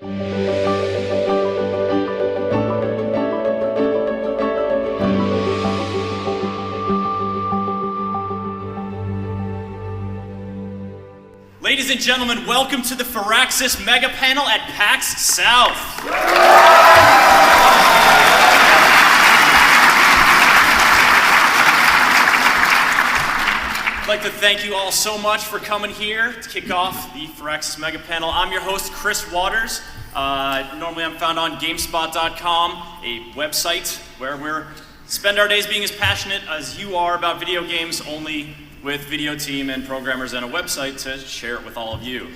Ladies and gentlemen, welcome to the Firaxis Mega Panel at PAX South. I'd like to thank you all so much for coming here to kick off the Firaxis Mega Panel. I'm your host, Chris Waters. Normally I'm found on GameSpot.com, a website where we spend our days being as passionate as you are about video games, only with video team and programmers and a website to share it with all of you.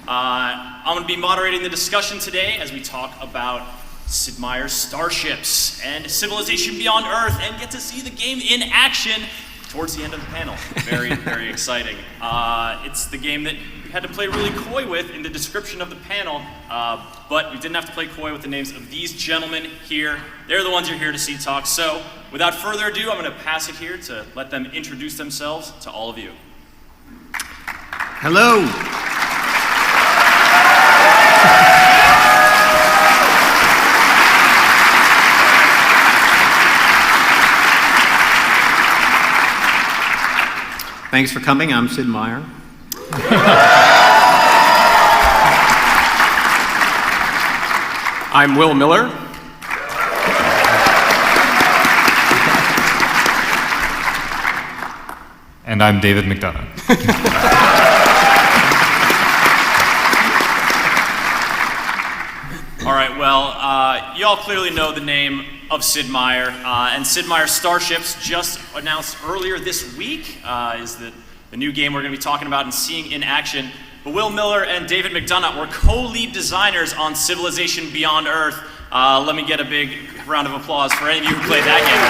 I'm going to be moderating the discussion today as we talk about Sid Meier's Starships and Civilization Beyond Earth and get to see the game in action towards the end of the panel. Very, very exciting. It's the game that we had to play really coy with in the description of the panel, but we didn't have to play coy with the names of these gentlemen here. They're the ones you're here to see talk. So without further ado, I'm going to pass it here to let them introduce themselves to all of you. Hello. Thanks for coming. I'm Sid Meier. I'm Will Miller. And I'm David McDonough. All right, well, you all clearly know the name of Sid Meier, and Sid Meier's Starships, just announced earlier this week, is the new game we're going to be talking about and seeing in action. But Will Miller and David McDonough were co-lead designers on Civilization Beyond Earth. Let me get a big round of applause for any of you who played that game.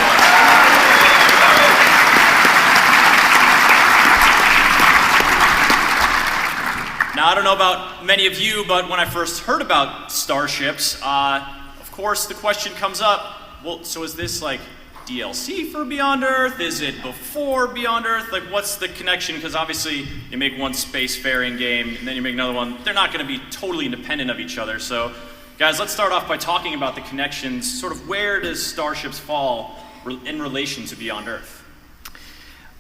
Now, I don't know about many of you, but when I first heard about Starships, of course the question comes up, well, so is this like DLC for Beyond Earth? Is it before Beyond Earth? Like, what's the connection? Because obviously you make one spacefaring game and then you make another one. They're not going to be totally independent of each other. So guys, let's start off by talking about the connections. Sort of where does Starships fall in relation to Beyond Earth?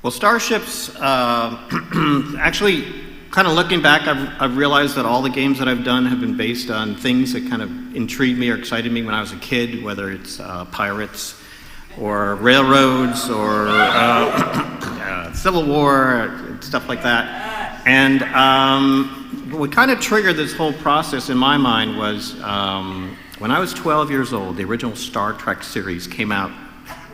Well, Starships, actually, kind of looking back, I've realized that all the games that I've done have been based on things that kind of intrigued me or excited me when I was a kid, whether it's pirates or railroads or Civil War, stuff like that. And what kind of triggered this whole process in my mind was when I was 12 years old, the original Star Trek series came out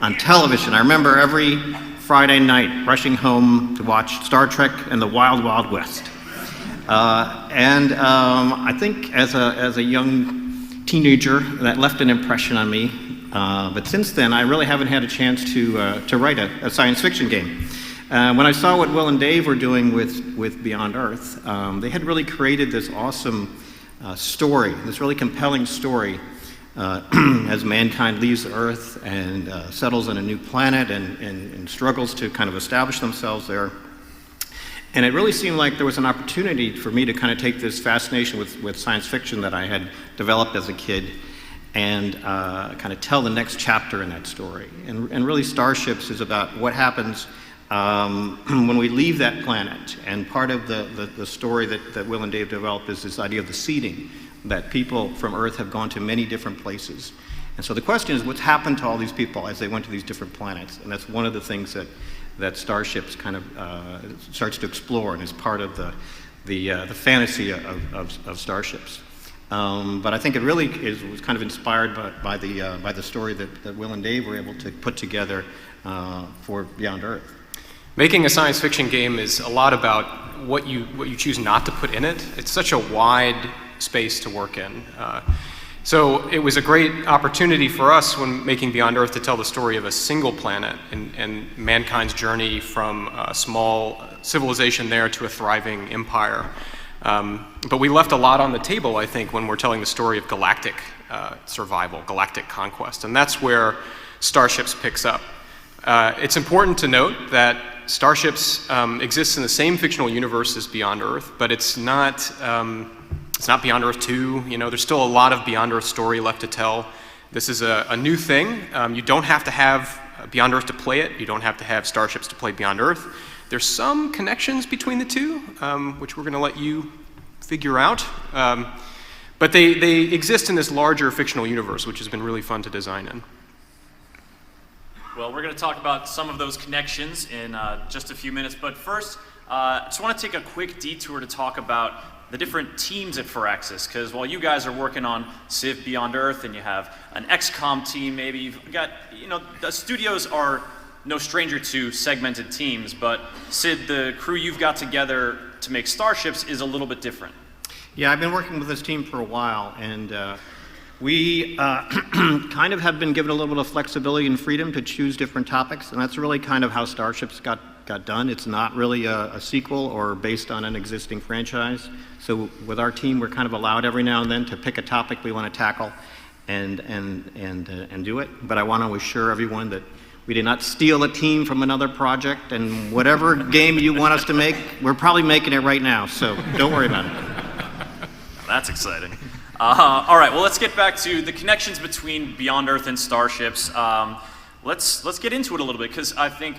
on television. I remember every Friday night rushing home to watch Star Trek and the Wild Wild West. I think as a young teenager, that left an impression on me. But since then, I really haven't had a chance to write a science fiction game. When I saw what Will and Dave were doing with Beyond Earth, they had really created this awesome story, this really compelling story as mankind leaves Earth and settles on a new planet and struggles to kind of establish themselves there. And it really seemed like there was an opportunity for me to kind of take this fascination with science fiction that I had developed as a kid and kind of tell the next chapter in that story. And really Starships is about what happens when we leave that planet. And part of the story that Will and Dave developed is this idea of the seeding, that people from Earth have gone to many different places. And so the question is, what's happened to all these people as they went to these different planets? And that's one of the things that Starships kind of starts to explore and is part of the fantasy of Starships. But I think it really was kind of inspired by the story that Will and Dave were able to put together for Beyond Earth. Making a science fiction game is a lot about what you choose not to put in it. It's such a wide space to work in. So it was a great opportunity for us when making Beyond Earth to tell the story of a single planet and mankind's journey from a small civilization there to a thriving empire. But we left a lot on the table, I think, when we're telling the story of galactic survival, galactic conquest, and that's where Starships picks up. It's important to note that Starships exists in the same fictional universe as Beyond Earth, but it's not It's not Beyond Earth 2. There's still a lot of Beyond Earth story left to tell. This is a new thing. You don't have to have Beyond Earth to play it. You don't have to have Starships to play Beyond Earth. There's some connections between the two, which we're going to let you figure out. But they exist in this larger fictional universe, which has been really fun to design in. Well, we're going to talk about some of those connections in just a few minutes. But first, I just want to take a quick detour to talk about the different teams at Firaxis, because while you guys are working on Civ Beyond Earth and you have an XCOM team, maybe you've got, the studios are no stranger to segmented teams, but Sid, the crew you've got together to make Starships is a little bit different. Yeah, I've been working with this team for a while, and we kind of have been given a little bit of flexibility and freedom to choose different topics, and that's really kind of how Starships got done. It's not really a sequel or based on an existing franchise. So with our team, we're kind of allowed every now and then to pick a topic we want to tackle and do it. But I want to assure everyone that we did not steal a team from another project, and whatever game you want us to make, we're probably making it right now. So don't worry about it. That's exciting. All right, well, let's get back to the connections between Beyond Earth and Starships. Let's get into it a little bit, because I think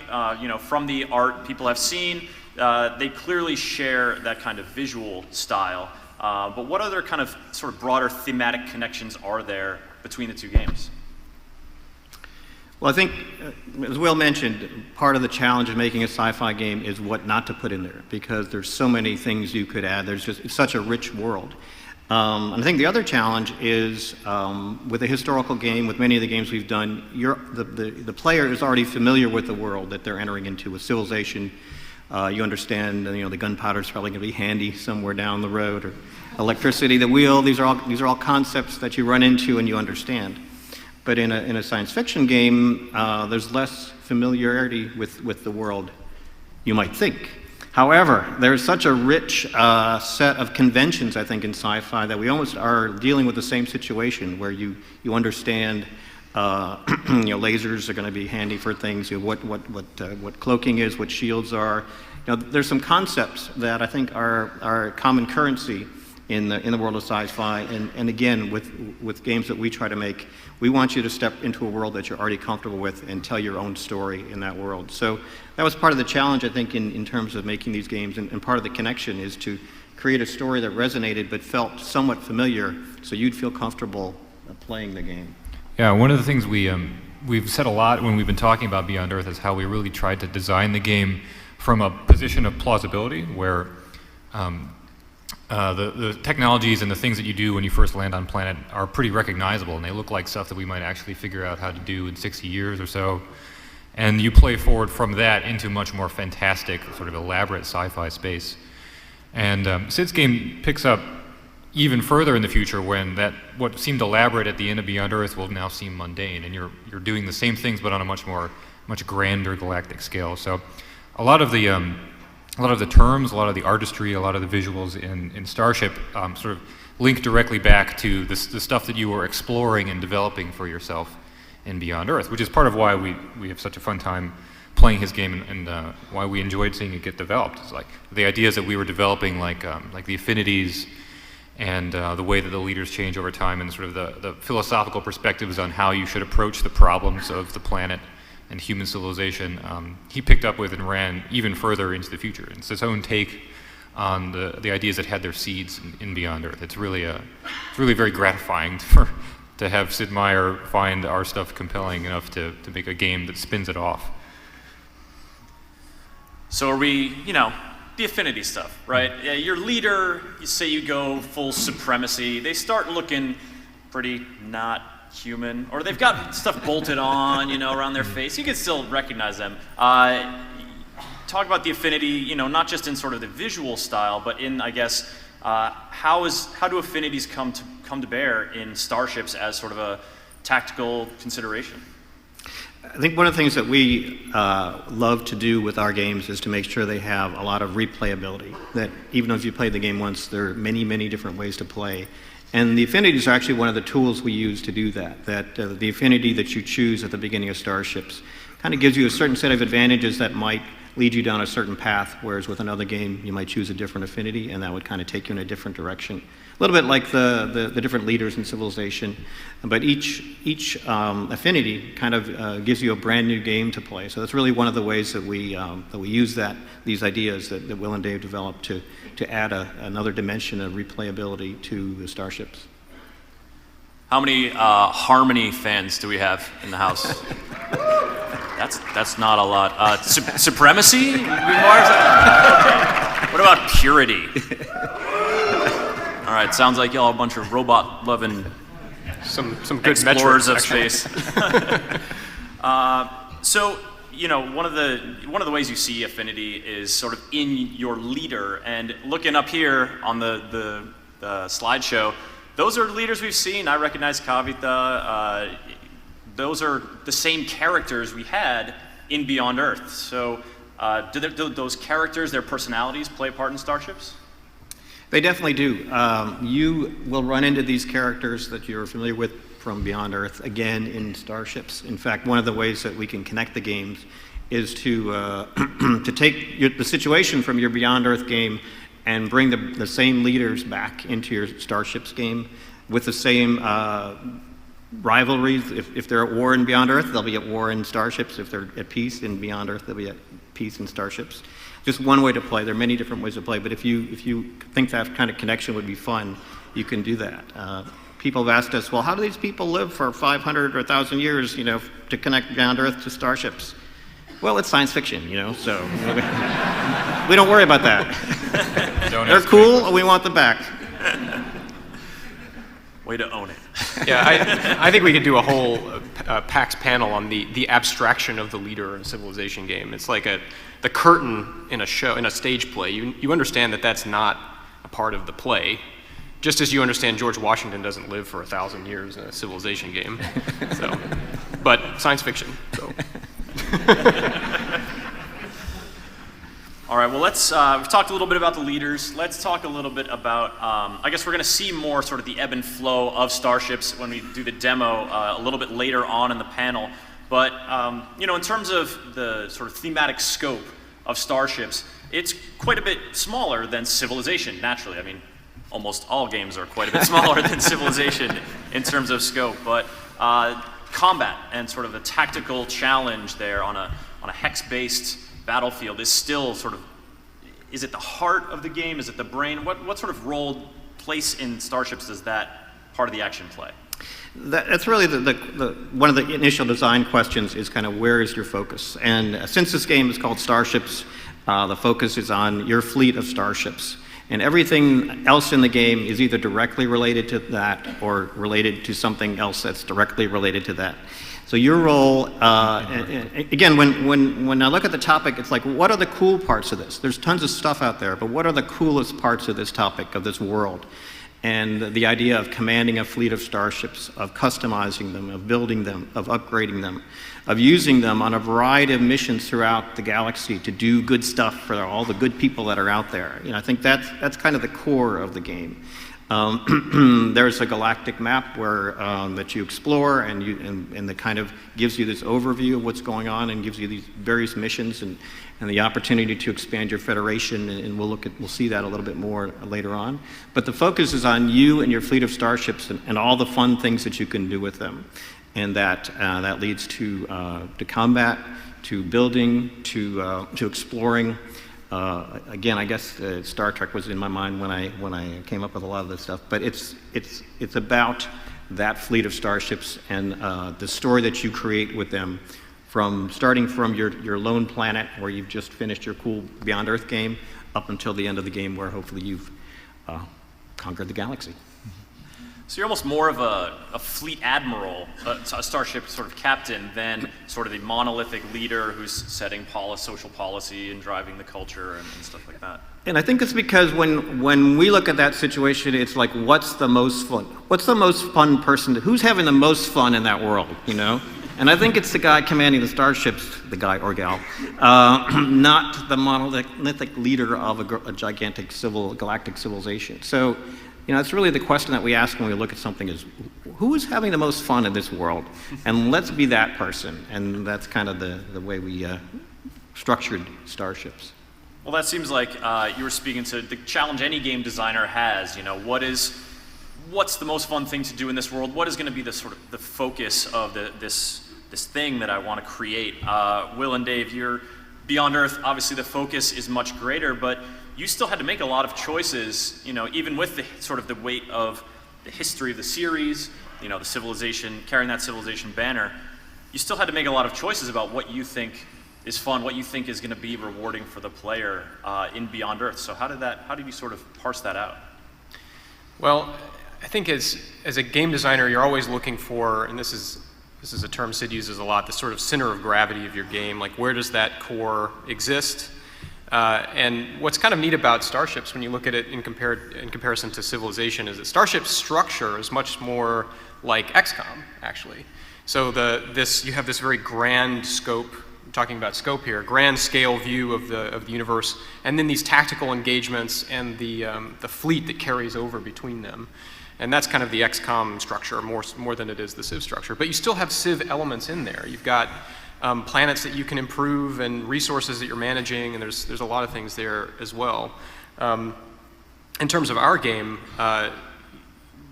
from the art people have seen, they clearly share that kind of visual style. But what other kind of sort of broader thematic connections are there between the two games? Well, I think, as Will mentioned, part of the challenge of making a sci-fi game is what not to put in there, because there's so many things you could add. It's such a rich world. And I think the other challenge is, with a historical game, with many of the games we've done, the player is already familiar with the world that they're entering into, with civilization. You understand, the gunpowder is probably going to be handy somewhere down the road, or electricity, the wheel. These are all concepts that you run into and you understand. But in a science fiction game, there's less familiarity with the world, you might think. However, there's such a rich set of conventions, I think, in sci-fi that we almost are dealing with the same situation, where you understand, lasers are going to be handy for things. What cloaking is, what shields are. There's some concepts that I think are common currency in the world of sci-fi. And again, with games that we try to make, we want you to step into a world that you're already comfortable with and tell your own story in that world. So that was part of the challenge, I think, in terms of making these games. And part of the connection is to create a story that resonated but felt somewhat familiar, so you'd feel comfortable playing the game. Yeah, one of the things we've said a lot when we've been talking about Beyond Earth is how we really tried to design the game from a position of plausibility, where the technologies and the things that you do when you first land on planet are pretty recognizable, and they look like stuff that we might actually figure out how to do in 60 years or so. And you play forward from that into much more fantastic, sort of elaborate sci-fi space. And Sid's game picks up even further in the future, when what seemed elaborate at the end of Beyond Earth will now seem mundane, and you're doing the same things but on a much grander galactic scale. So a lot of the terms, a lot of the artistry, a lot of the visuals in Starship sort of link directly back to the stuff that you were exploring and developing for yourself in Beyond Earth, which is part of why we have such a fun time playing his game, and why we enjoyed seeing it get developed. It's like the ideas that we were developing, like the affinities and the way that the leaders change over time, and sort of the philosophical perspectives on how you should approach the problems of the planet and human civilization, he picked up with and ran even further into the future. It's his own take on the ideas that had their seeds in Beyond Earth. It's really very gratifying to have Sid Meier find our stuff compelling enough to make a game that spins it off. So are we, the affinity stuff, right? Yeah, your leader, you say you go full supremacy, they start looking pretty not human, or they've got stuff bolted on, around their face. You can still recognize them. Talk about the affinity, not just in sort of the visual style, but in, I guess, how do affinities come to bear in Starships as sort of a tactical consideration? I think one of the things that we love to do with our games is to make sure they have a lot of replayability, that even if you played the game once, there are many, many different ways to play. And the affinities are actually one of the tools we use to do that, the affinity that you choose at the beginning of Starships kind of gives you a certain set of advantages that might lead you down a certain path, whereas with another game, you might choose a different affinity, and that would kind of take you in a different direction. A little bit like the different leaders in Civilization, but each affinity kind of gives you a brand new game to play. So that's really one of the ways that we use these ideas that Will and Dave developed to add another dimension of replayability to the Starships. How many Harmony fans do we have in the house? That's not a lot. Supremacy? What about Purity? All right, sounds like y'all are a bunch of robot-loving Some good explorers metrics, of actually. space. So, one of the ways you see affinity is sort of in your leader. And looking up here on the slideshow, those are leaders we've seen. I recognize Kavita. Those are the same characters we had in Beyond Earth. So, do those characters, their personalities, play a part in Starships? They definitely do. You will run into these characters that you're familiar with from Beyond Earth again in Starships. In fact, one of the ways that we can connect the games is to take the situation from your Beyond Earth game and bring the same leaders back into your Starships game with the same rivalries. If they're at war in Beyond Earth, they'll be at war in Starships. If they're at peace in Beyond Earth, they'll be at peace in Starships. Just one way to play. There are many different ways to play, but if you think that kind of connection would be fun, you can do that. People have asked us, well, how do these people live for 500 or 1,000 years, to connect Beyond Earth to Starships? Well, it's science fiction, so we don't worry about that. They're cool, we want them back. Way to own it. Yeah, I think we could do a whole PAX panel on the abstraction of the leader in a Civilization game. It's like the curtain in a stage play. You understand that that's not a part of the play, just as you understand George Washington doesn't live for 1,000 years in a Civilization game. So, but science fiction. So. All right, well, we've talked a little bit about the leaders. Let's talk a little bit about, I guess we're going to see more sort of the ebb and flow of Starships when we do the demo a little bit later on in the panel. But, in terms of the sort of thematic scope of Starships, it's quite a bit smaller than Civilization, naturally. I mean, almost all games are quite a bit smaller than Civilization in terms of scope. But combat and sort of the tactical challenge there on a hex-based battlefield is still sort of, is it the heart of the game? Is it the brain? What sort of place in Starships does that part of the action play? That's really one of the initial design questions is kind of where is your focus? And since this game is called Starships, the focus is on your fleet of starships. And everything else in the game is either directly related to that or related to something else that's directly related to that. So your role, again, when I look at the topic, it's like, what are the cool parts of this? There's tons of stuff out there, but what are the coolest parts of this topic, of this world? And the idea of commanding a fleet of starships, of customizing them, of building them, of upgrading them, of using them on a variety of missions throughout the galaxy to do good stuff for all the good people that are out there. I think that's kind of the core of the game. There's a galactic map where that you explore, and that kind of gives you this overview of what's going on, and gives you these various missions and the opportunity to expand your federation. And we'll see that a little bit more later on. But the focus is on you and your fleet of starships and all the fun things that you can do with them, and that leads to combat, to building, to exploring. Again, I guess Star Trek was in my mind when I came up with a lot of this stuff. But it's about that fleet of starships and the story that you create with them, starting from your lone planet where you've just finished your cool Beyond Earth game, up until the end of the game where hopefully you've conquered the galaxy. So you're almost more of a fleet admiral, a starship sort of captain, than sort of the monolithic leader who's setting social policy and driving the culture and stuff like that. And I think it's because when we look at that situation, it's like, what's the most fun? What's the most fun person? Who's having the most fun in that world, And I think it's the guy commanding the starships, the guy or gal, not the monolithic leader of a gigantic galactic civilization. So, it's really the question that we ask when we look at something is, who is having the most fun in this world? And let's be that person. And that's kind of the way we structured starships. Well, that seems like you were speaking to the challenge any game designer has. You know, what's the most fun thing to do in this world? What is going to be the sort of the focus of this thing that I want to create? Will and Dave, you're Beyond Earth. Obviously, the focus is much greater, but you still had to make a lot of choices. You know, even with the sort of the weight of the history of the series, you know, the civilization, carrying that civilization banner, you still had to make a lot of choices about what you think is fun, what you think is going to be rewarding for the player in Beyond Earth. So how did you sort of parse that out? Well, I think as a game designer, you're always looking for, and this is a term Sid uses a lot, the sort of center of gravity of your game. Like, where does that core exist? And what's kind of neat about Starships, when you look at it in comparison to Civilization, is that Starship's structure is much more like XCOM, actually. So you have this very grand scope. Talking about scope here, grand scale view of the universe, and then these tactical engagements and the fleet that carries over between them, and that's kind of the XCOM structure more than it is the Civ structure. But you still have Civ elements in there. You've got planets that you can improve and resources that you're managing, and there's a lot of things there as well. In terms of our game,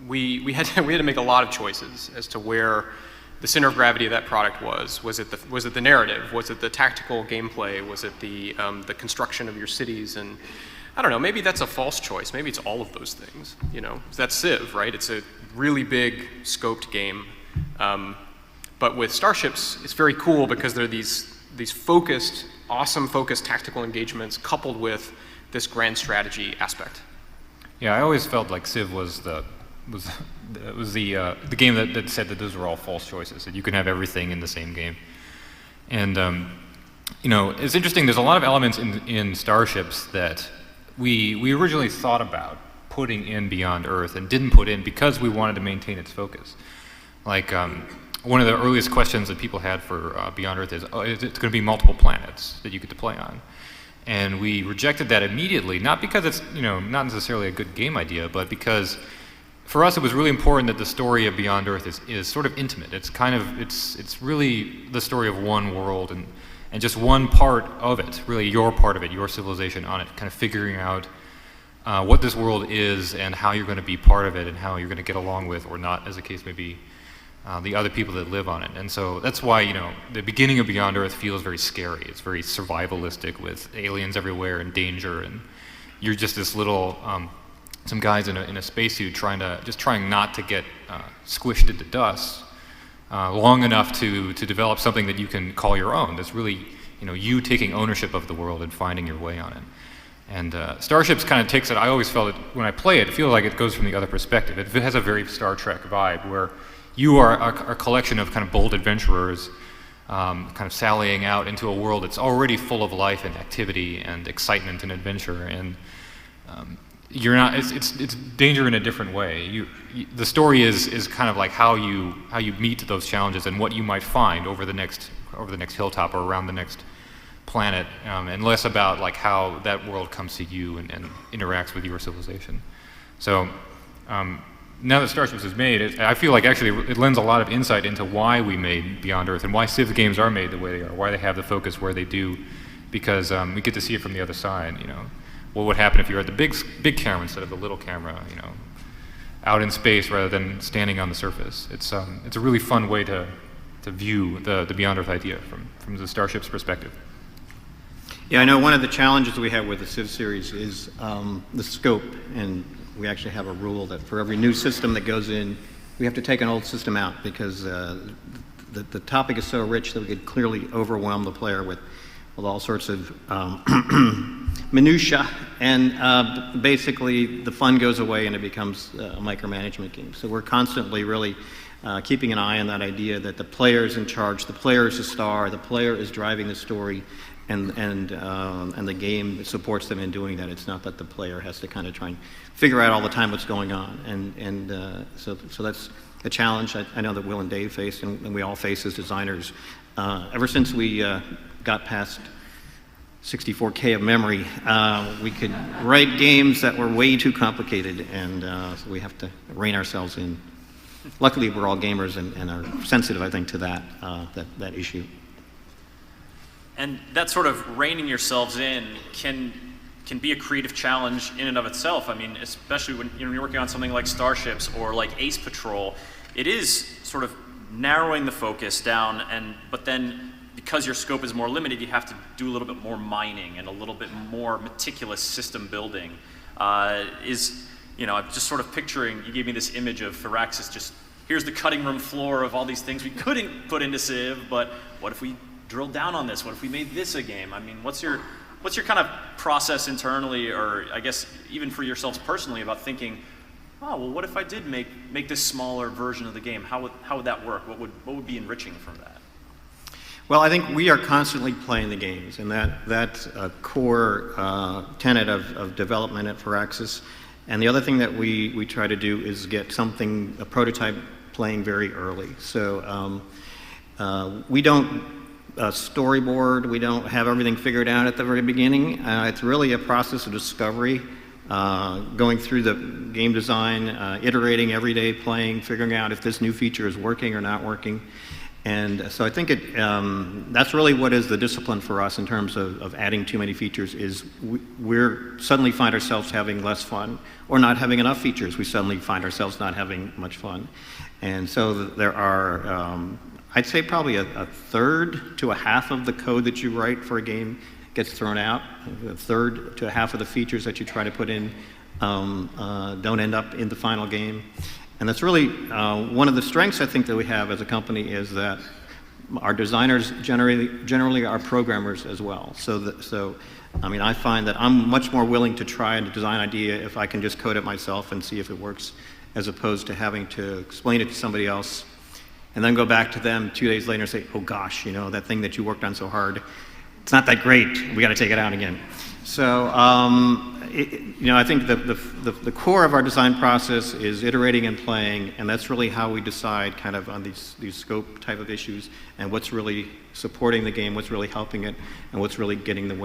we had to make a lot of choices as to where the center of gravity of that product was. Was it the narrative? Was it the tactical gameplay? Was it the construction of your cities? And I don't know, maybe that's a false choice. Maybe it's all of those things, you know? That's Civ, right? It's a really big scoped game. But with Starships, it's very cool because there are these focused, awesome focused tactical engagements coupled with this grand strategy aspect. Yeah, I always felt like Civ was the game that said that those were all false choices, that you can have everything in the same game. And you know, it's interesting, there's a lot of elements in Starships that we originally thought about putting in Beyond Earth and didn't put in because we wanted to maintain its focus. Like, one of the earliest questions that people had for Beyond Earth is it going to be multiple planets that you get to play on? And we rejected that immediately, not because it's, you know, not necessarily a good game idea, but because for us, it was really important that the story of Beyond Earth is sort of intimate. It's kind of, it's really the story of one world and just one part of it, really your part of it, your civilization on it, kind of figuring out what this world is and how you're going to be part of it and how you're going to get along with, or not, as the case may be, the other people that live on it. And so that's why, you know, the beginning of Beyond Earth feels very scary. It's very survivalistic with aliens everywhere and danger, and you're just this little, some guys in a spacesuit trying not to get squished into dust long enough to develop something that you can call your own. That's really, you know, you taking ownership of the world and finding your way on it. And Starships kind of takes it. I always felt it when I play it. It feels like it goes from the other perspective. It has a very Star Trek vibe where you are a collection of kind of bold adventurers, kind of sallying out into a world that's already full of life and activity and excitement and adventure. And you're not. It's danger in a different way. The story is kind of like how you meet those challenges and what you might find over the next hilltop or around the next planet, and less about like how that world comes to you and interacts with your civilization. So now that Starships is made, I feel like actually it lends a lot of insight into why we made Beyond Earth and why Civ games are made the way they are, why they have the focus where they do, because we get to see it from the other side. You know, what would happen if you were at the big camera instead of the little camera? You know, out in space rather than standing on the surface. It's a really fun way to view the Beyond Earth idea from the Starships perspective. Yeah, I know one of the challenges we have with the Civ series is the scope, and we actually have a rule that for every new system that goes in, we have to take an old system out because the topic is so rich that we could clearly overwhelm the player with all sorts of minutia, and basically the fun goes away and it becomes a micromanagement game. So we're constantly really keeping an eye on that idea that the player is in charge, the player is the star, the player is driving the story, and the game supports them in doing that. It's not that the player has to kind of try and figure out all the time what's going on, and so that's a challenge I know that Will and Dave face, and we all face as designers. Ever since we got past 64K of memory, we could write games that were way too complicated, and so we have to rein ourselves in. Luckily, we're all gamers and are sensitive, I think, to that issue. And that sort of reining yourselves in can be a creative challenge in and of itself. I mean, especially when you're working on something like Starships or like Ace Patrol, it is sort of narrowing the focus down, but then because your scope is more limited, you have to do a little bit more mining and a little bit more meticulous system building. I'm just sort of picturing, you gave me this image of Firaxis, just here's the cutting room floor of all these things we couldn't put into Civ, but what if we drilled down on this? What if we made this a game? I mean, what's your kind of process internally, or I guess even for yourselves personally, about thinking, oh, well, what if I did make this smaller version of the game? How would that work? What would be enriching from that? Well, I think we are constantly playing the games, and that's a core tenet of development at Firaxis. And the other thing that we try to do is get a prototype playing very early. So we don't storyboard, we don't have everything figured out at the very beginning. It's really a process of discovery, going through the game design, iterating every day, playing, figuring out if this new feature is working or not working. And so I think that's really what is the discipline for us in terms of adding too many features, is we're suddenly find ourselves having less fun, or not having enough features. We suddenly find ourselves not having much fun. And so there are, I'd say probably a third to a half of the code that you write for a game gets thrown out. A third to a half of the features that you try to put in don't end up in the final game. And that's really one of the strengths I think that we have as a company, is that our designers generally are programmers as well. So I mean, I find that I'm much more willing to try a design idea if I can just code it myself and see if it works, as opposed to having to explain it to somebody else and then go back to them 2 days later and say, oh gosh, that thing that you worked on so hard, it's not that great, we got to take it out again. So I think the core of our design process is iterating and playing, and that's really how we decide kind of on these scope type of issues, and what's really supporting the game, what's really helping it, and what's really getting in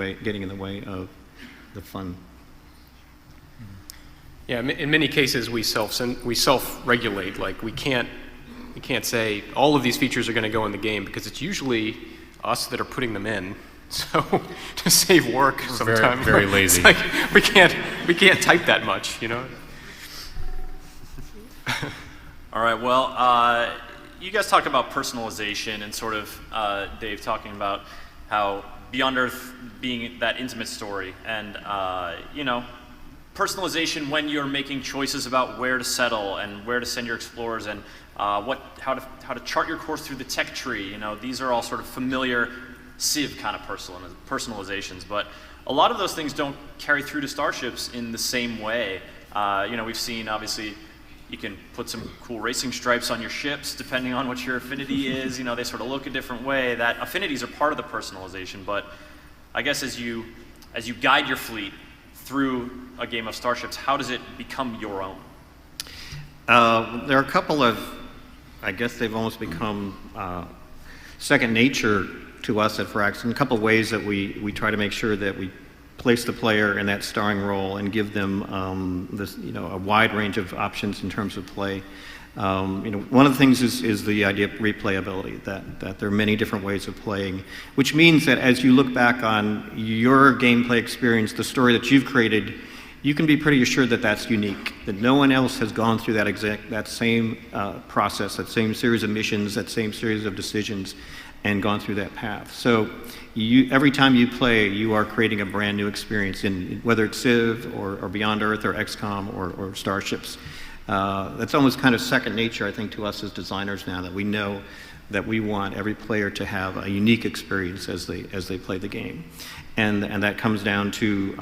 the way of the fun. Yeah, in many cases we self-regulate. Like we can't say all of these features are going to go in the game, because it's usually us that are putting them in. So to save work, sometimes very lazy. It's like we can't type that much, All right. Well, you guys talked about personalization and sort of Dave talking about how Beyond Earth being that intimate story, and personalization when you're making choices about where to settle and where to send your explorers, and how to chart your course through the tech tree. These are all sort of familiar Civ kind of personalizations, but a lot of those things don't carry through to Starships in the same way. We've seen, obviously, you can put some cool racing stripes on your ships depending on what your affinity is. They sort of look a different way. That affinities are part of the personalization, but I guess as you guide your fleet through a game of Starships, how does it become your own? There are a couple of, I guess they've almost become second nature to us at Firaxis, in a couple of ways that we try to make sure that we place the player in that starring role and give them a wide range of options in terms of play. One of the things is the idea of replayability, that there are many different ways of playing, which means that as you look back on your gameplay experience, the story that you've created, you can be pretty assured that that's unique, that no one else has gone through that same process, that same series of missions, that same series of decisions, and gone through that path. So every time you play, you are creating a brand new experience, whether it's Civ or Beyond Earth or XCOM or Starships. That's almost kind of second nature, I think, to us as designers now, that we know that we want every player to have a unique experience as they play the game. And that comes down to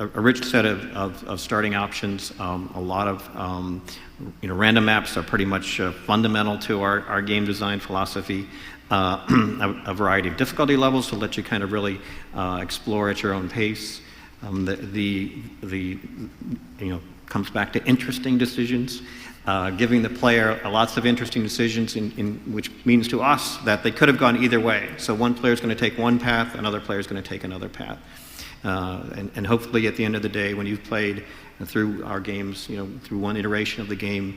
a rich set of starting options. A lot of random maps are pretty much fundamental to our game design philosophy. A variety of difficulty levels to let you kind of really explore at your own pace. Comes back to interesting decisions, giving the player lots of interesting decisions, which means to us that they could have gone either way. So one player is going to take one path, another player is going to take another path. And hopefully at the end of the day, when you've played through our games, through one iteration of the game,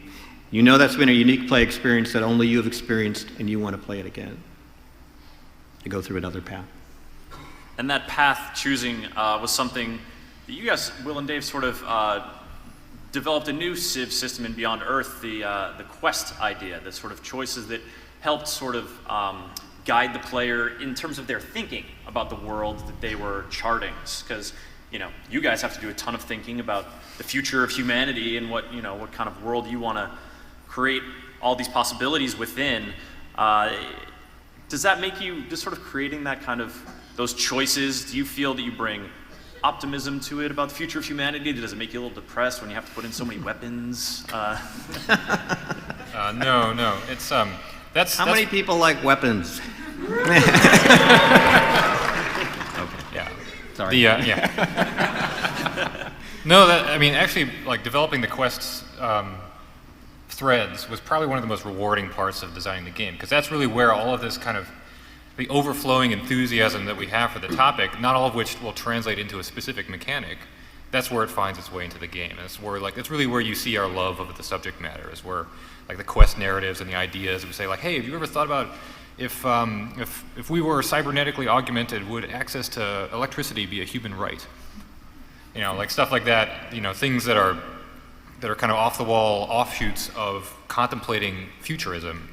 that's been a unique play experience that only you have experienced, and you want to play it again, to go through another path. And that path choosing was something that you guys, Will and Dave, sort of developed a new Civ system in Beyond Earth, the quest idea, the sort of choices that helped sort of guide the player in terms of their thinking about the world that they were charting. Because you guys have to do a ton of thinking about the future of humanity and what kind of world you want to create all these possibilities within. Does that make you, just sort of creating that kind of, those choices, do you feel that you bring optimism to it about the future of humanity? Does it make you a little depressed when you have to put in so many weapons? No. It's that's How many people like weapons? Okay. Yeah. Sorry. Yeah. No, actually, like developing the quests threads was probably one of the most rewarding parts of designing the game, because that's really where all of this kind of the overflowing enthusiasm that we have for the topic, not all of which will translate into a specific mechanic, that's where it finds its way into the game. And it's where, it's really where you see our love of the subject matter, is where, the quest narratives and the ideas, we say, hey, have you ever thought about if we were cybernetically augmented, would access to electricity be a human right? Stuff like that, things that are kind of off-the-wall offshoots of contemplating futurism,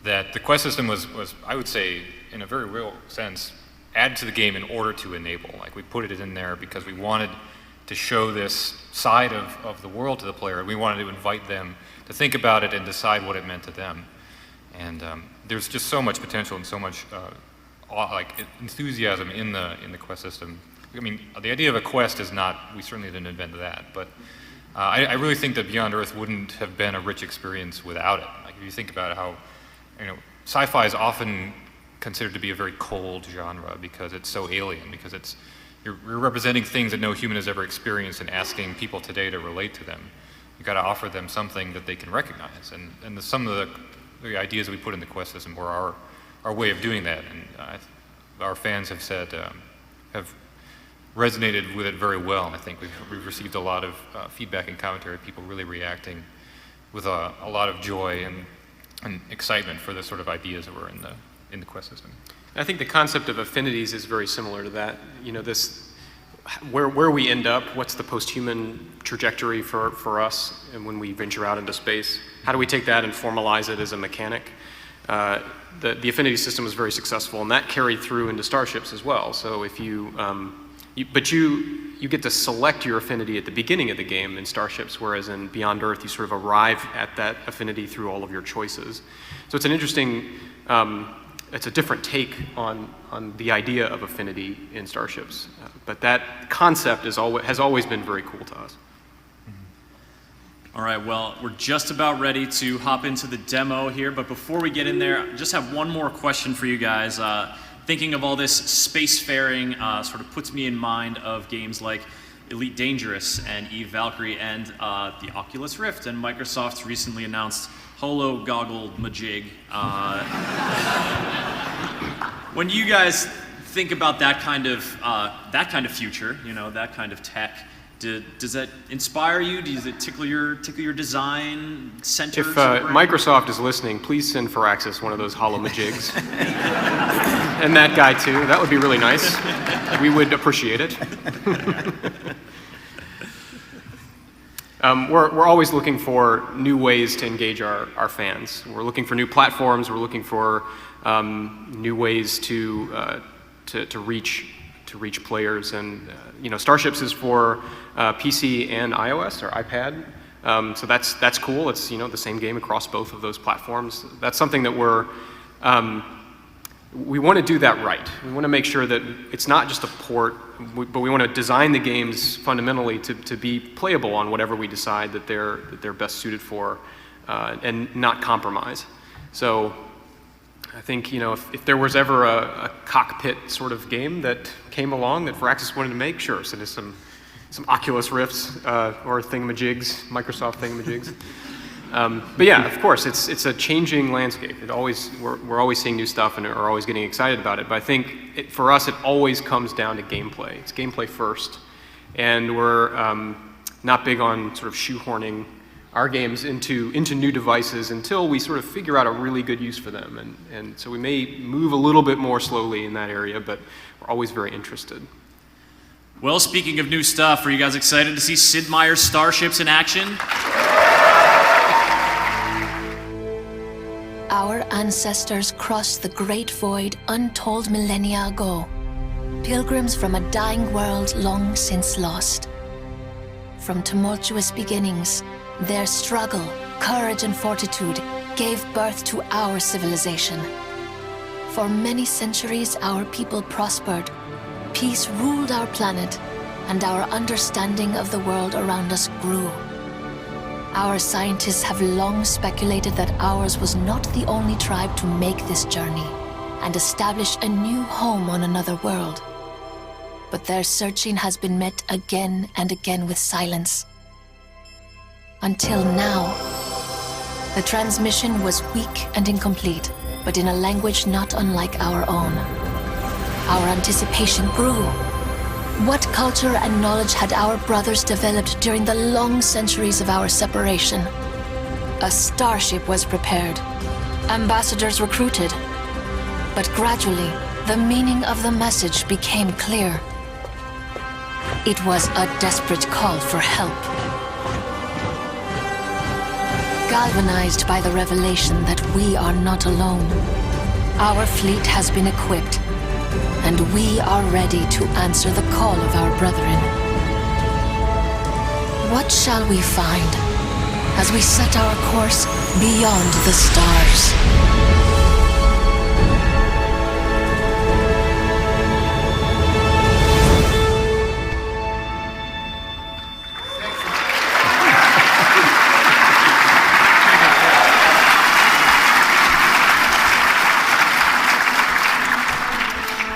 that the quest system was, I would say, in a very real sense, added to the game in order to enable. We put it in there because we wanted to show this side of the world to the player. We wanted to invite them to think about it and decide what it meant to them. And there's just so much potential and so much enthusiasm in the quest system. The idea of a quest is not, we certainly didn't invent that, but I really think that Beyond Earth wouldn't have been a rich experience without it. If you think about how, sci-fi is often considered to be a very cold genre because it's so alien, because you're representing things that no human has ever experienced and asking people today to relate to them. You've got to offer them something that they can recognize. And some of the ideas that we put in the quest system were our way of doing that. And our fans have said, have resonated with it very well. And I think we've received a lot of feedback and commentary, people really reacting with a lot of joy and excitement for the sort of ideas that were in the quest system. I think the concept of affinities is very similar to that. Where we end up, what's the post-human trajectory for us, and when we venture out into space, how do we take that and formalize it as a mechanic? The affinity system was very successful, and that carried through into Starships as well. So if you get to select your affinity at the beginning of the game in Starships, whereas in Beyond Earth, you sort of arrive at that affinity through all of your choices. So it's an interesting, it's a different take on the idea of affinity in Starships. But that concept has always been very cool to us. All right, well, we're just about ready to hop into the demo here, but before we get in there, I just have one more question for you guys. Thinking of all this spacefaring sort of puts me in mind of games like Elite Dangerous and Eve Valkyrie and the Oculus Rift and Microsoft's recently announced Holo Goggle Majig. When you guys think about that kind of future, that kind of tech, does that inspire you? Does it tickle your design centers? If Microsoft is listening, please send Firaxis one of those Holo Majigs. And that guy too. That would be really nice. We would appreciate it. We're always looking for new ways to engage our fans. We're looking for new platforms. We're looking for new ways to reach players. And Starships is for PC and iOS or iPad. So that's cool. It's the same game across both of those platforms. That's something that we want to do that right. We want to make sure that it's not just a port, but we want to design the games fundamentally to be playable on whatever we decide that they're best suited for, and not compromise. So I think if there was ever a cockpit sort of game that came along that Firaxis wanted to make, sure, send us some Oculus Rifts or thingamajigs, Microsoft thingamajigs. But yeah, of course, it's a changing landscape. We're always seeing new stuff and are always getting excited about it. But I think for us, it always comes down to gameplay. It's gameplay first, and we're not big on sort of shoehorning our games into new devices until we sort of figure out a really good use for them. And so we may move a little bit more slowly in that area, but we're always very interested. Well, speaking of new stuff, are you guys excited to see Sid Meier's Starships in action? Our ancestors crossed the Great Void untold millennia ago. Pilgrims from a dying world long since lost. From tumultuous beginnings, their struggle, courage, and fortitude gave birth to our civilization. For many centuries, our people prospered. Peace ruled our planet, and our understanding of the world around us grew. Our scientists have long speculated that ours was not the only tribe to make this journey and establish a new home on another world. But their searching has been met again and again with silence. Until now. The transmission was weak and incomplete, but in a language not unlike our own. Our anticipation grew. What culture and knowledge had our brothers developed during the long centuries of our separation? A starship was prepared, ambassadors recruited. But gradually, the meaning of the message became clear. It was a desperate call for help. Galvanized by the revelation that we are not alone, our fleet has been equipped, and we are ready to answer the call of our brethren. What shall we find as we set our course beyond the stars?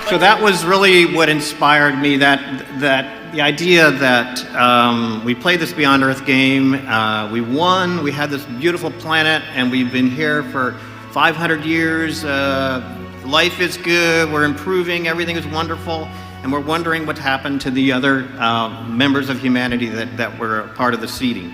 So that was really what inspired me, that the idea that we played this Beyond Earth game, we won, we had this beautiful planet, and we've been here for 500 years, life is good, we're improving, everything is wonderful, and we're wondering what happened to the other members of humanity that were a part of the seeding.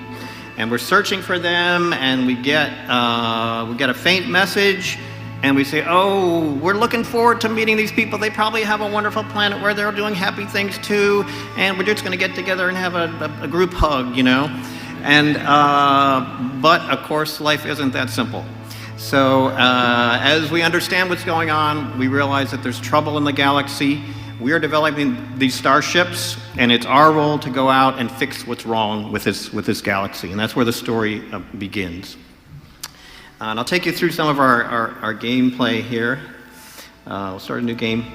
And we're searching for them, and we get a faint message, and we say, oh, we're looking forward to meeting these people. They probably have a wonderful planet where they're doing happy things too, and we're just going to get together and have a group hug, you know? And, but of course, life isn't that simple. So as we understand what's going on, we realize that there's trouble in the galaxy. We are developing these starships, and it's our role to go out and fix what's wrong with this galaxy, and that's where the story begins. And I'll take you through some of our gameplay here. We'll start a new game.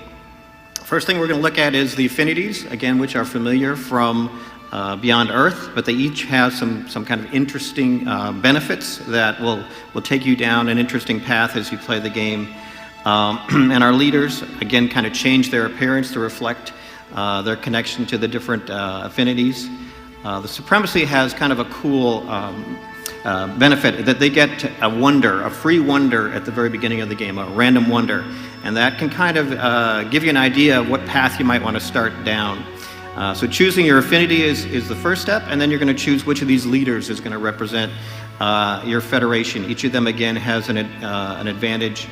First thing we're going to look at is the affinities, again, which are familiar from Beyond Earth, but they each have some kind of interesting benefits that will take you down an interesting path as you play the game. And our leaders, again, kind of change their appearance to reflect their connection to the different affinities. The Supremacy has kind of a cool benefit that they get a free wonder at the very beginning of the game, a random wonder. And that can kind of give you an idea of what path you might want to start down. So choosing your affinity is the first step, and then you're going to choose which of these leaders is going to represent your federation. Each of them, again, has an advantage.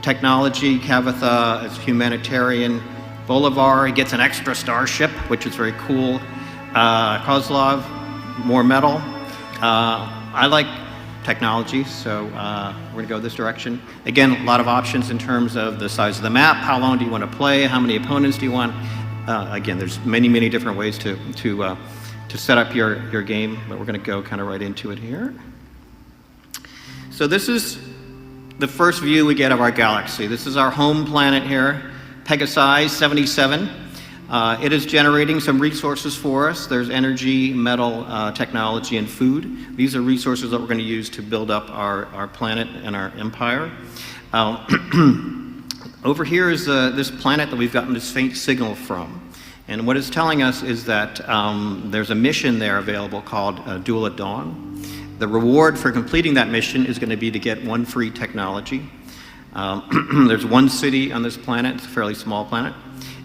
Technology, Kavatha is humanitarian. Bolivar, he gets an extra starship, which is very cool. Kozlov, more metal. I like technology, so we're going to go this direction. Again, a lot of options in terms of the size of the map, how long do you want to play, how many opponents do you want. Again, there's many different ways to set up your game, but we're going to go kind of right into it here. So this is the first view we get of our galaxy. This is our home planet here, Pegasi 77. It is generating some resources for us. There's energy, metal, technology, and food. These are resources that we're going to use to build up our planet and our empire. Over here is this planet that we've gotten this faint signal from. And what it's telling us is that there's a mission there available called Duel at Dawn. The reward for completing that mission is going to be to get one free technology. There's one city on this planet. It's a fairly small planet.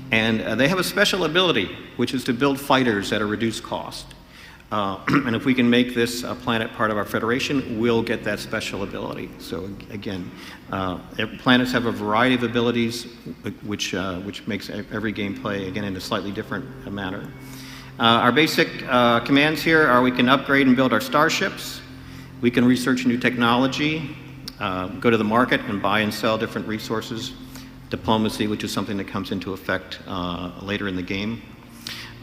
And they have a special ability, which is to build fighters at a reduced cost. And if we can make this planet part of our Federation, we'll get that special ability. So again, planets have a variety of abilities, which makes every game play, again, in a slightly different manner. Our basic commands here are we can upgrade and build our starships, we can research new technology, go to the market and buy and sell different resources, diplomacy, which is something that comes into effect later in the game.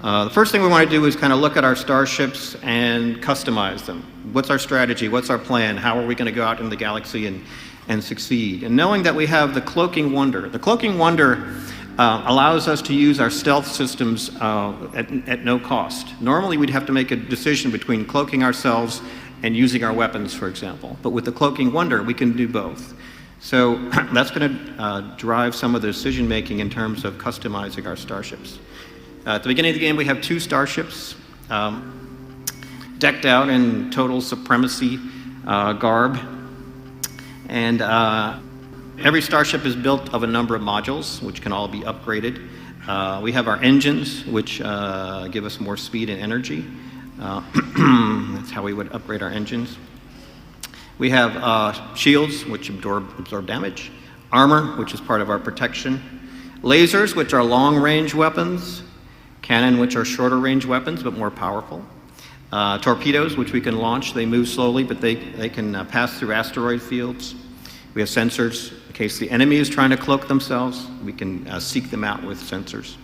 The first thing we want to do is kind of look at our starships and customize them. What's our strategy? What's our plan? How are we going to go out in the galaxy and succeed? And knowing that we have the Cloaking Wonder. The Cloaking Wonder allows us to use our stealth systems at no cost. Normally we'd have to make a decision between cloaking ourselves and using our weapons, for example. But with the Cloaking Wonder, we can do both. So that's going to drive some of the decision making in terms of customizing our starships. At the beginning of the game, we have 2 starships decked out in total supremacy garb. And every starship is built of a number of modules, which can all be upgraded. We have our engines, which give us more speed and energy. That's how we would upgrade our engines. We have shields, which absorb damage. Armor, which is part of our protection. Lasers, which are long-range weapons. Cannon, which are shorter-range weapons, but more powerful. Torpedoes, which we can launch. They move slowly, but they can pass through asteroid fields. We have sensors. In case the enemy is trying to cloak themselves, we can seek them out with sensors.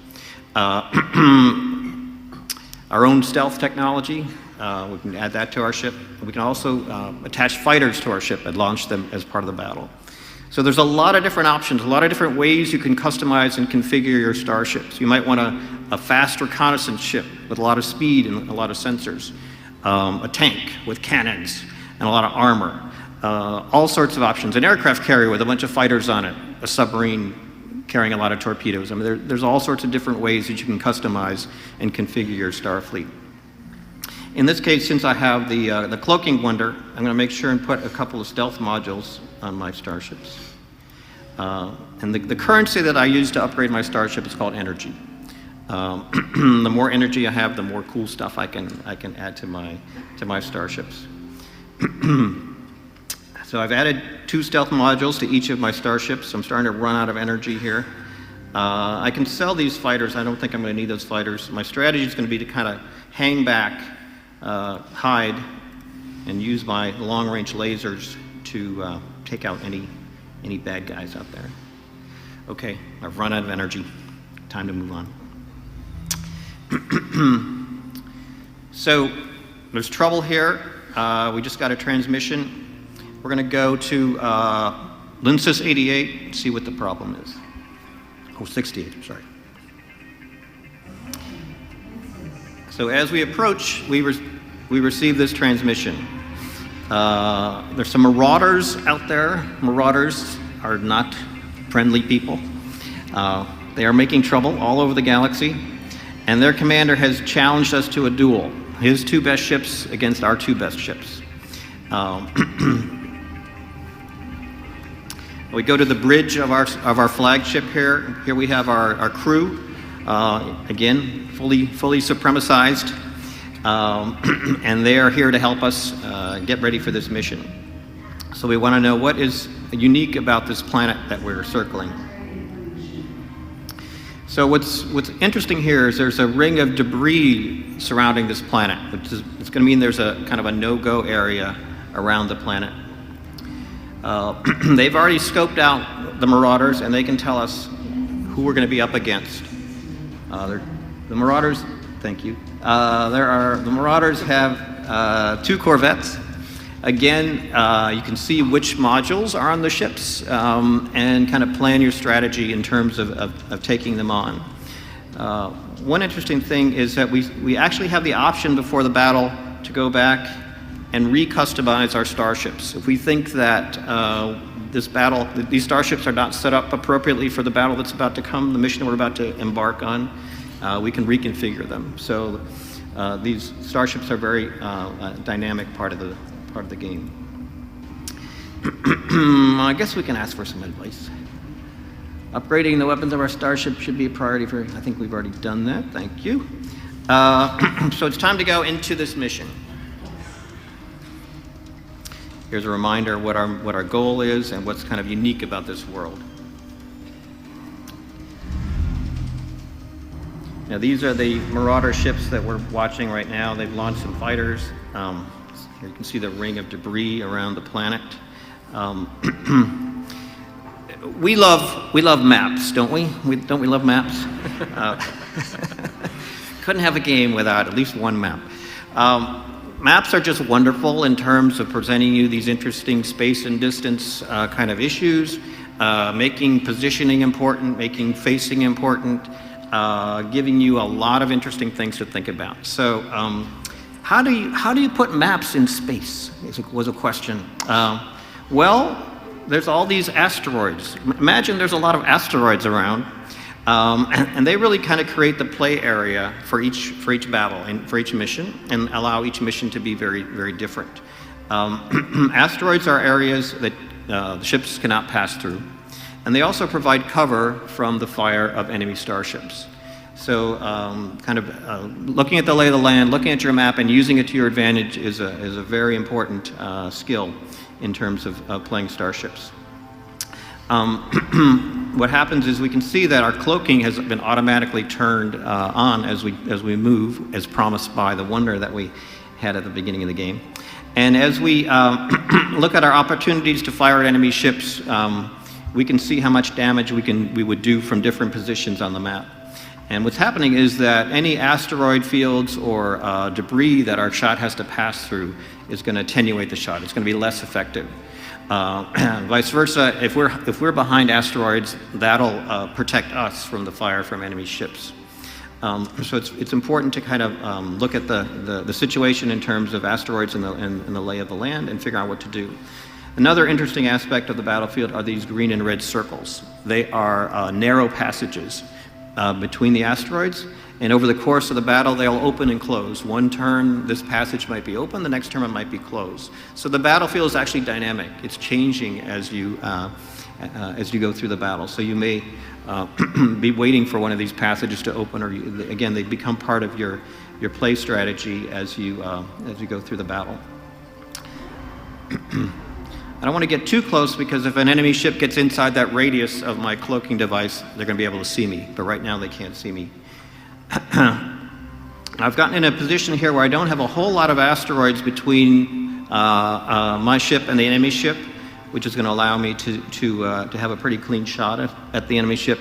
Our own stealth technology, we can add that to our ship. We can also attach fighters to our ship and launch them as part of the battle. So there's a lot of different options, a lot of different ways you can customize and configure your starships. You might want a fast reconnaissance ship with a lot of speed and a lot of sensors, a tank with cannons and a lot of armor, all sorts of options, an aircraft carrier with a bunch of fighters on it, a submarine carrying a lot of torpedoes. I mean, there's all sorts of different ways that you can customize and configure your Starfleet. In this case, since I have the Cloaking Wonder, I'm going to make sure and put a couple of stealth modules on my starships. And the currency that I use to upgrade my starship is called energy. The more energy I have, the more cool stuff I can add to my starships. So I've added 2 stealth modules to each of my starships. I'm starting to run out of energy here. I can sell these fighters. I don't think I'm going to need those fighters. My strategy is going to be to kind of hang back, hide, and use my long-range lasers to take out any bad guys out there. Okay, I've run out of energy. Time to move on. So there's trouble here. We just got a transmission. We're going to go to Linsys 88 and see what the problem is. Oh, 68, I'm sorry. So as we approach, we receive this transmission. There's some marauders out there. Marauders are not friendly people. They are making trouble all over the galaxy, and their commander has challenged us to a duel. His 2 best ships against our 2 best ships. We go to the bridge of our flagship here. Here we have our crew, again, fully supremacized, and they are here to help us get ready for this mission. So we want to know what is unique about this planet that we're circling. So what's interesting here is there's a ring of debris surrounding this planet, which is it's going to mean there's a kind of a no-go area around the planet. They've already scoped out the marauders, and they can tell us who we're going to be up against. The marauders, thank you. The marauders have 2 corvettes. Again, you can see which modules are on the ships and kind of plan your strategy in terms of taking them on. One interesting thing is that we actually have the option before the battle to go back and re-customize our starships. If we think that these starships are not set up appropriately for the battle that's about to come, the mission we're about to embark on, we can reconfigure them. So these starships are very dynamic part of the game. I guess we can ask for some advice. Upgrading the weapons of our starship should be a priority for, I think we've already done that, thank you. So it's time to go into this mission. Here's a reminder what our goal is and what's kind of unique about this world. Now these are the Marauder ships that we're watching right now. They've launched some fighters. Here you can see the ring of debris around the planet. We love maps, don't we? Don't we love maps? Couldn't have a game without at least one map. Maps are just wonderful in terms of presenting you these interesting space and distance kind of issues, making positioning important, making facing important, giving you a lot of interesting things to think about. So how do you put maps in space was a question. Well, there's all these asteroids. Imagine there's a lot of asteroids around, and they really kind of create the play area for each battle and for each mission, and allow each mission to be very, very different. Asteroids are areas that the ships cannot pass through, and they also provide cover from the fire of enemy starships. So looking at the lay of the land, looking at your map, and using it to your advantage is a very important skill in terms of playing Starships. What happens is we can see that our cloaking has been automatically turned on as we move, as promised by the wonder that we had at the beginning of the game. And as we look at our opportunities to fire at enemy ships, we can see how much damage we would do from different positions on the map. And what's happening is that any asteroid fields or debris that our shot has to pass through is going to attenuate the shot. It's going to be less effective. Vice versa, if we're behind asteroids, that'll protect us from the fire from enemy ships. So it's important to kind of look at the situation in terms of asteroids and the lay of the land and figure out what to do. Another interesting aspect of the battlefield are these green and red circles. They are narrow passages between the asteroids, and over the course of the battle they'll open and close. One turn this passage might be open, the next turn it might be closed. So the battlefield is actually dynamic. It's changing as you go through the battle. So you may be waiting for one of these passages to open, or again, they become part of your play strategy as you go through the battle. I don't want to get too close, because if an enemy ship gets inside that radius of my cloaking device, they're going to be able to see me, but right now they can't see me. I've gotten in a position here where I don't have a whole lot of asteroids between my ship and the enemy ship, which is going to allow me to have a pretty clean shot at the enemy ship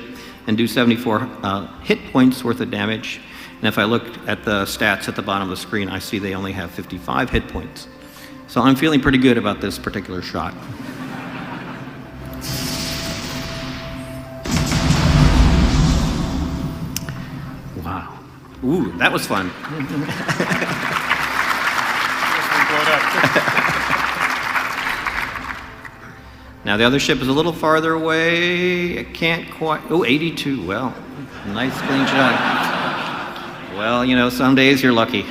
and do 74 hit points worth of damage. And if I look at the stats at the bottom of the screen, I see they only have 55 hit points. So I'm feeling pretty good about this particular shot. Wow. Ooh, that was fun. Now the other ship is a little farther away. I can't quite, 82, well, nice clean shot. Well, you know, some days you're lucky.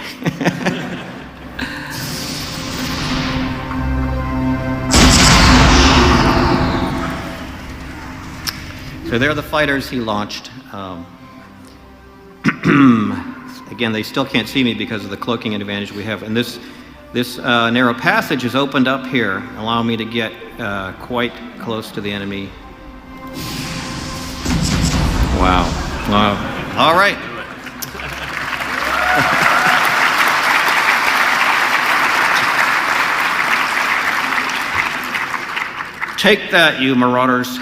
So there are the fighters he launched. Again, they still can't see me because of the cloaking advantage we have. And this narrow passage is opened up here, allowing me to get quite close to the enemy. Wow. Wow. All right. Take that, you marauders.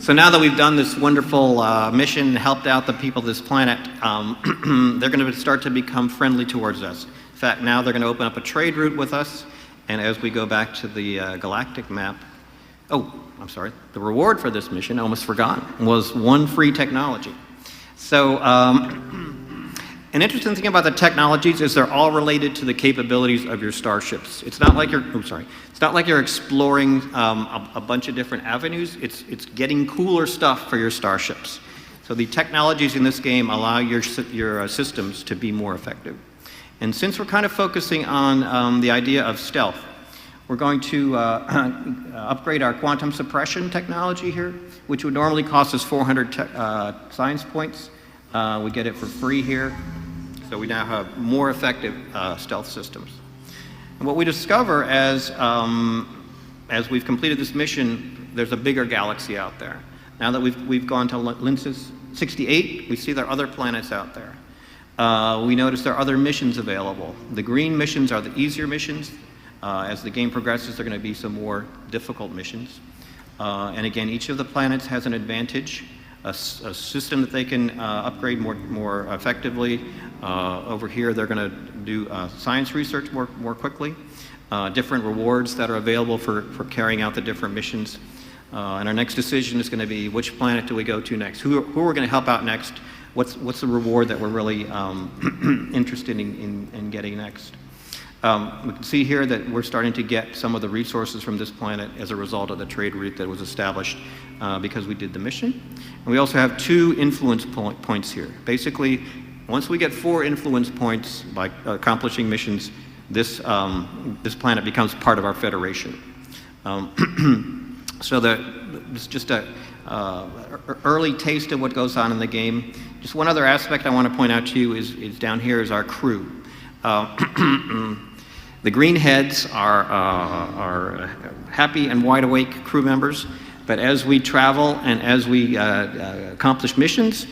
So now that we've done this wonderful mission, helped out the people of this planet, they're going to start to become friendly towards us. In fact, now they're going to open up a trade route with us, and as we go back to the galactic map, oh, I'm sorry, the reward for this mission, I almost forgot, was 1 free technology. So an interesting thing about the technologies is they're all related to the capabilities of your starships. It's not like you're exploring a bunch of different avenues. It's getting cooler stuff for your starships. So the technologies in this game allow your systems to be more effective. And since we're kind of focusing on the idea of stealth, we're going to upgrade our quantum suppression technology here, which would normally cost us 400 science points. We get it for free here. So we now have more effective stealth systems. And what we discover as we've completed this mission, there's a bigger galaxy out there. Now that we've gone to Linces 68, we see there are other planets out there. We notice there are other missions available. The green missions are the easier missions. As the game progresses, there are going to be some more difficult missions. And again, each of the planets has an advantage, a system that they can upgrade more effectively. Over here, they're going to do science research more quickly. Different rewards that are available for carrying out the different missions. And our next decision is going to be which planet do we go to next? Who we're going to help out next? What's the reward that we're really interested in getting next? We can see here that we're starting to get some of the resources from this planet as a result of the trade route that was established because we did the mission. And we also have 2 influence points here. Basically, once we get 4 influence points by accomplishing missions, this planet becomes part of our Federation. So it's just a early taste of what goes on in the game. Just one other aspect I want to point out to you is down here is our crew. The green heads are happy and wide awake crew members, but as we travel and as we accomplish missions,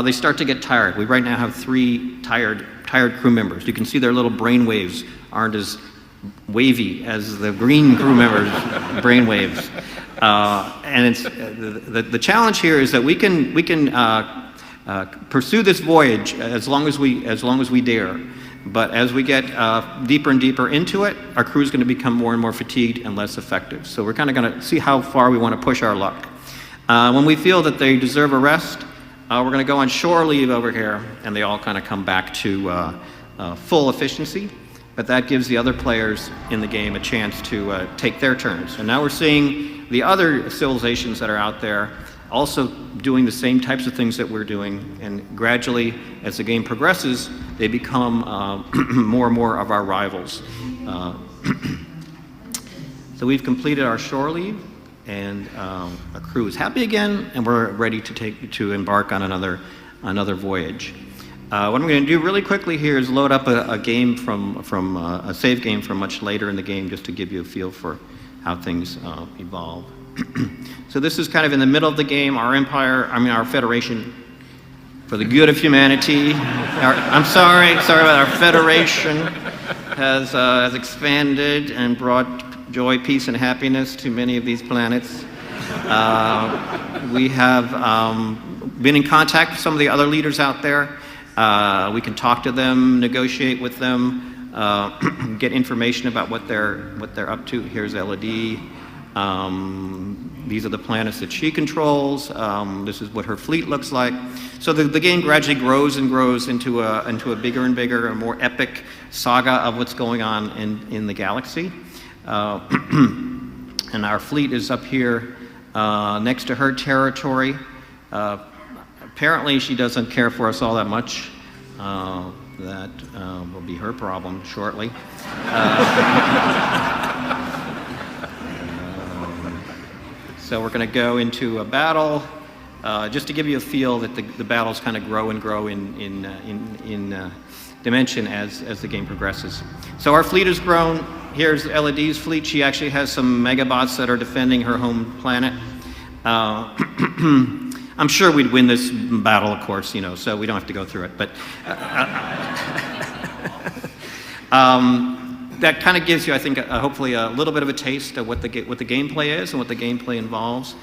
they start to get tired. We right now have 3 tired crew members. You can see their little brain waves aren't as wavy as the green crew members' brain waves. And it's the challenge here is that we can pursue this voyage as long as we dare. But as we get deeper and deeper into it, our crew is going to become more and more fatigued and less effective. So we're kind of going to see how far we want to push our luck. When we feel that they deserve a rest, we're going to go on shore leave over here, and they all kind of come back to full efficiency. But that gives the other players in the game a chance to take their turns. And now we're seeing the other civilizations that are out there also doing the same types of things that we're doing. And gradually, as the game progresses, they become more and more of our rivals. So we've completed our shore leave, and our crew is happy again, and we're ready to embark on another voyage. What I'm going to do really quickly here is load up a game from a save game from much later in the game, just to give you a feel for how things evolve. So this is kind of in the middle of the game. Our Federation, for the good of humanity. Sorry about our Federation has expanded and brought joy, peace, and happiness to many of these planets. We have been in contact with some of the other leaders out there. We can talk to them, negotiate with them, get information about what they're up to. Here's LED. These are the planets that she controls. This is what her fleet looks like. So the game gradually grows and grows into a bigger and bigger, a more epic saga of what's going on in the galaxy. And our fleet is up here next to her territory. Apparently she doesn't care for us all that much. That will be her problem shortly. So we're going to go into a battle, just to give you a feel that the battles kind of grow and grow in dimension as the game progresses. So our fleet has grown. Here's LED's fleet. She actually has some megabots that are defending her home planet. I'm sure we'd win this battle, of course, so we don't have to go through it. But that kind of gives you, I think, hopefully a little bit of a taste of what the gameplay is and what the gameplay involves.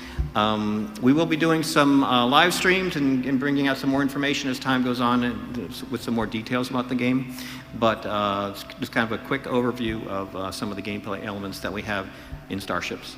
We will be doing some live streams and bringing out some more information as time goes on with some more details about the game. But it's just kind of a quick overview of some of the gameplay elements that we have in Starships.